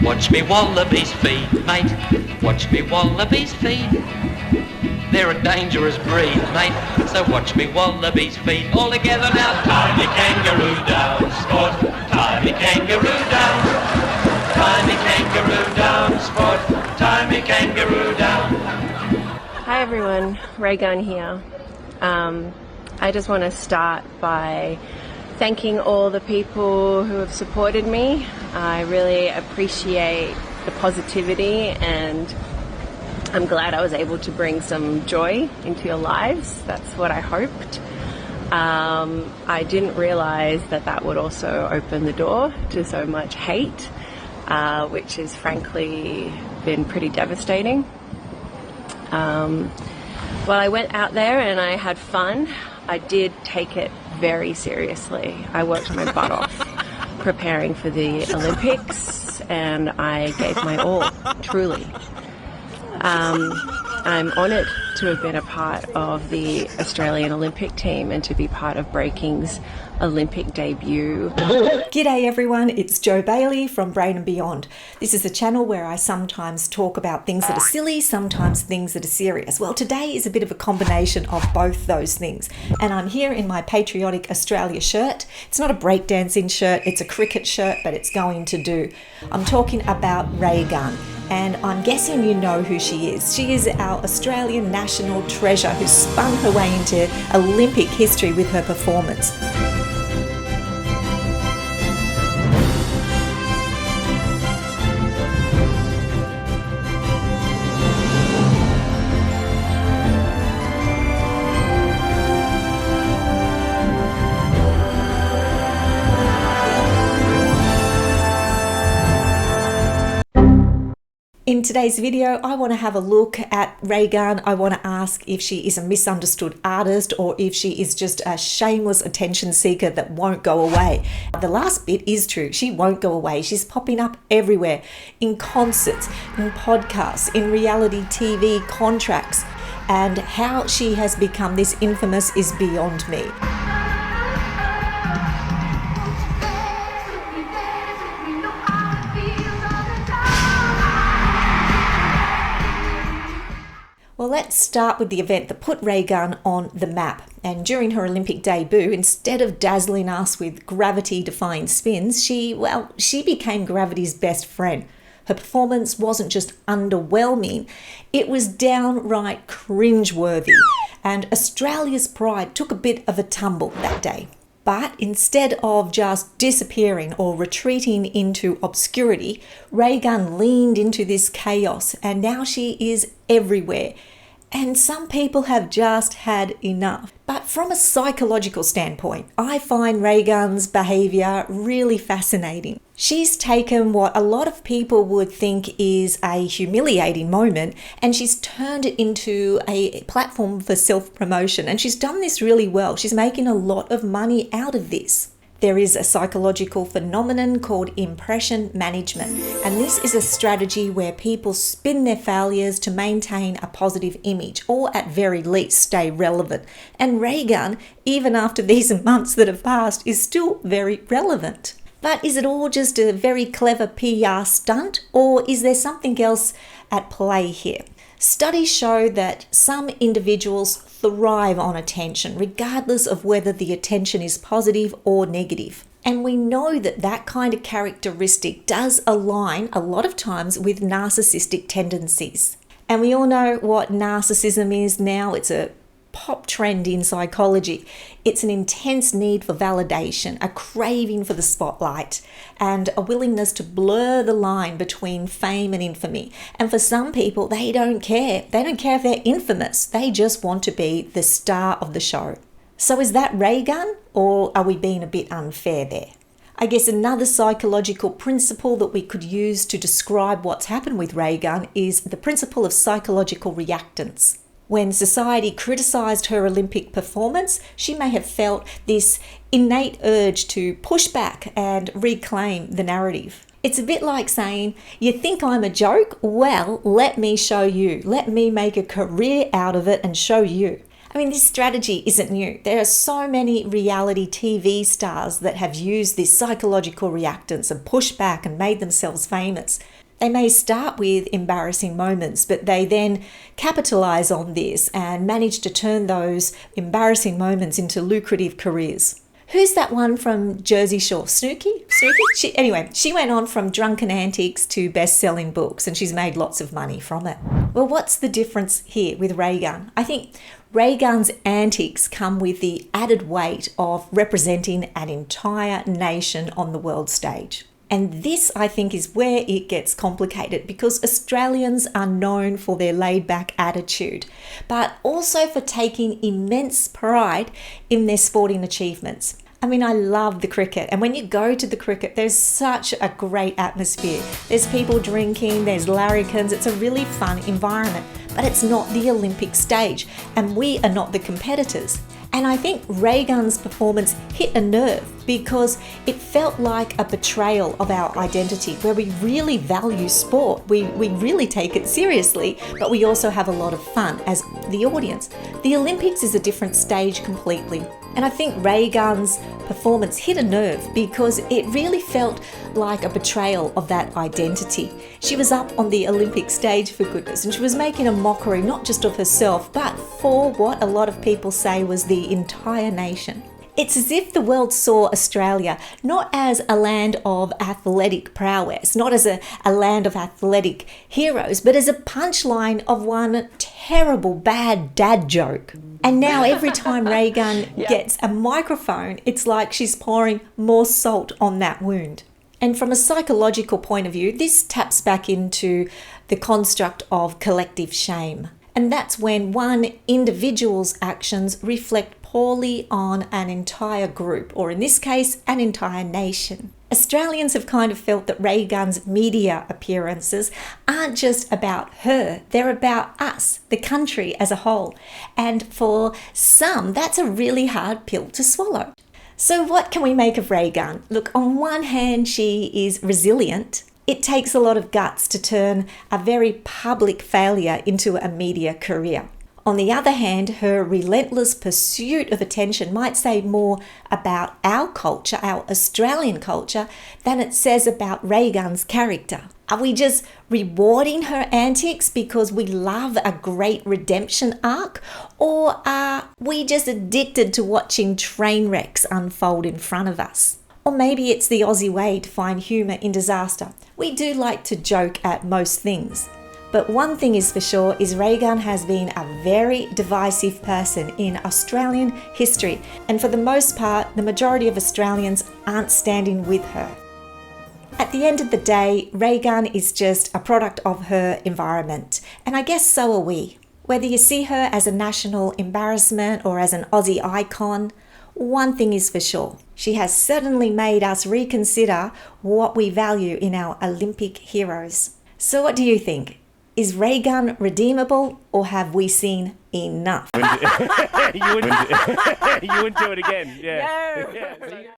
Watch me wallabies feed, mate. Watch me wallabies feed. They're a dangerous breed, mate. So watch me wallabies feed. All together now. Tie me kangaroo down, sport. Tie me kangaroo down. Tie me kangaroo down, sport. Tie me kangaroo down. Hi everyone, Raygun here. I just want to start by thanking all the people who have supported me. I really appreciate the positivity, and I'm glad I was able to bring some joy into your lives. That's what I hoped. I didn't realize that that would also open the door to so much hate, which has frankly been pretty devastating. Well, I went out there and I had fun. I did take it very seriously. I worked my butt off preparing for the Olympics, and I gave my all, truly. I'm honoured to have been a part of the Australian Olympic team and to be part of Breaking's Olympic debut. G'day everyone, it's Jo Bailey from Brain and Beyond. This is a channel where I sometimes talk about things that are silly, sometimes things that are serious. Well, today is a bit of a combination of both those things. And I'm here in my patriotic Australia shirt. It's not a breakdancing shirt, it's a cricket shirt, but it's going to do. I'm talking about Raygun. And I'm guessing you know who she is. She is our Australian national treasure who spun her way into Olympic history with her performance. In today's video, I want to have a look at Raygun. I want to ask if she is a misunderstood artist or if she is just a shameless attention seeker that won't go away. The last bit is true. She won't go away. She's popping up everywhere, in concerts, in podcasts, in reality TV contracts. And how she has become this infamous is beyond me. Well, let's start with the event that put Raygun on the map. And during her Olympic debut, instead of dazzling us with gravity-defying spins, she became gravity's best friend. Her performance wasn't just underwhelming, it was downright cringeworthy. And Australia's pride took a bit of a tumble that day. But instead of just disappearing or retreating into obscurity, Raygun leaned into this chaos, and now she is everywhere. And some people have just had enough. But from a psychological standpoint, I find Raygun's behaviour really fascinating. She's taken what a lot of people would think is a humiliating moment and she's turned it into a platform for self-promotion. And she's done this really well. She's making a lot of money out of this. There is a psychological phenomenon called impression management, and this is a strategy where people spin their failures to maintain a positive image, or at very least stay relevant. And Raygun, even after these months that have passed, is still very relevant. But is it all just a very clever PR stunt, or is there something else at play here? Studies show that some individuals thrive on attention, regardless of whether the attention is positive or negative. And we know that that kind of characteristic does align a lot of times with narcissistic tendencies. And we all know what narcissism is now. It's a pop trend in psychology. It's an intense need for validation, a craving for the spotlight, and a willingness to blur the line between fame and infamy. And for some people, they don't care. They don't care if they're infamous. They just want to be the star of the show. So is that Raygun, or are we being a bit unfair there? I guess another psychological principle that we could use to describe what's happened with Raygun is the principle of psychological reactance. When society criticised her Olympic performance, she may have felt this innate urge to push back and reclaim the narrative. It's a bit like saying, you think I'm a joke? Well, let me show you. Let me make a career out of it and show you. I mean, this strategy isn't new. There are so many reality TV stars that have used this psychological reactance and pushed back and made themselves famous. They may start with embarrassing moments, but they then capitalize on this and manage to turn those embarrassing moments into lucrative careers. Who's that one from Jersey Shore? Snooki? She went on from drunken antics to best-selling books, and she's made lots of money from it. Well, what's the difference here with Raygun? I think Raygun's antics come with the added weight of representing an entire nation on the world stage. And this, I think, is where it gets complicated, because Australians are known for their laid-back attitude, but also for taking immense pride in their sporting achievements. I mean, I love the cricket, and when you go to the cricket, there's such a great atmosphere. There's people drinking, there's larrikins, it's a really fun environment, but it's not the Olympic stage, and we are not the competitors. And I think Raygun's performance hit a nerve because it felt like a betrayal of our identity, where we really value sport. We really take it seriously, but we also have a lot of fun as the audience. The Olympics is a different stage completely. And I think Raygun's performance hit a nerve because it really felt like a betrayal of that identity. She was up on the Olympic stage, for goodness, and she was making a mockery not just of herself, but for what a lot of people say was the entire nation. It's as if the world saw Australia not as a land of athletic prowess, not as a land of athletic heroes, but as a punchline of one terrible bad dad joke. And now every time Raygun gets a microphone, it's like she's pouring more salt on that wound. And from a psychological point of view, this taps back into the construct of collective shame. And that's when one individual's actions reflect poorly on an entire group, or in this case, an entire nation. Australians have kind of felt that Raygun's media appearances aren't just about her, they're about us, the country as a whole. And for some, that's a really hard pill to swallow. So what can we make of Raygun? Look, on one hand, she is resilient. It takes a lot of guts to turn a very public failure into a media career. On the other hand, her relentless pursuit of attention might say more about our culture, our Australian culture, than it says about Raygun's character. Are we just rewarding her antics because we love a great redemption arc? Or are we just addicted to watching train wrecks unfold in front of us? Or maybe it's the Aussie way to find humour in disaster. We do like to joke at most things. But one thing is for sure is Raygun has been a very divisive person in Australian history, and for the most part, the majority of Australians aren't standing with her. At the end of the day, Raygun is just a product of her environment, and I guess so are we. Whether you see her as a national embarrassment or as an Aussie icon, one thing is for sure, she has certainly made us reconsider what we value in our Olympic heroes. So what do you think? Is Raygun redeemable, or have we seen enough? You wouldn't do it again. Yeah. No. Yeah.